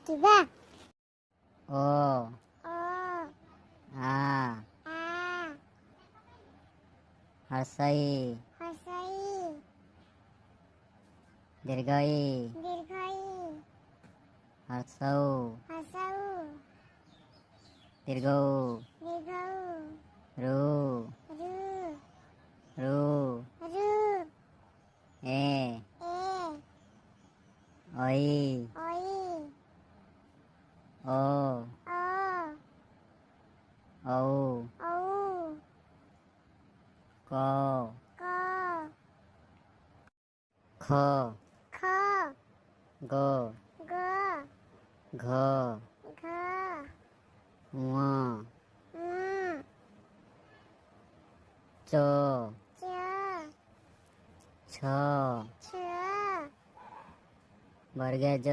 किबा ओ ओ आ आ हर्षई हसई दीर्घई दीर्घई हर्षौ हसऊ दीर्घौ दीर्घऊ रु रु रु रु ए ए ओई ओई ओ ओ औ औ क क ख ख ग ग घ घ ङ ङ च च छ छ वर्ग ज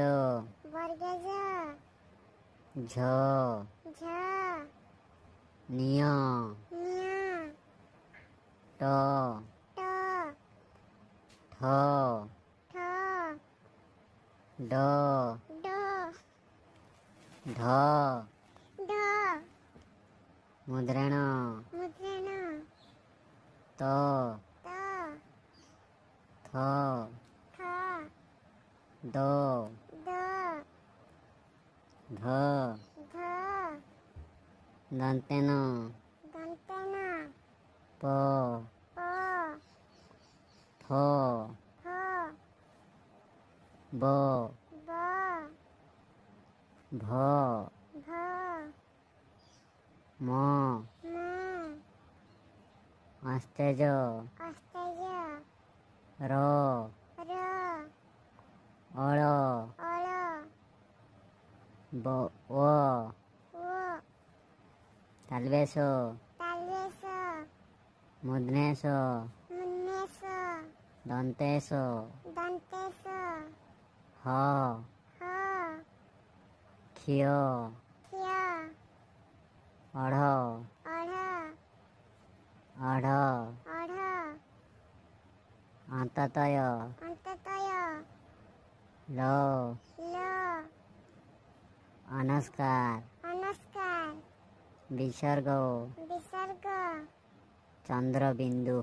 वर्ग ज झ झ निय न्य ट ट ठ ठ ड ड ढ ढ मुद्रण मुद्रण त त थ थ द द ध ध दंतेन दंतेन प प फ फ ब ब भ भ म म अस्तेज अस्तेज र र अळ अळ ब व व तालवेश तालवेश मुद्नेश मुन्नेश दंतेश दंतेश ह ह क्षिय क्ष अढ अढ अढ अढ अंततय अंततय ल ल अनस्कार अनस्कार विसर्ग विसर्ग चंद्रबिंदु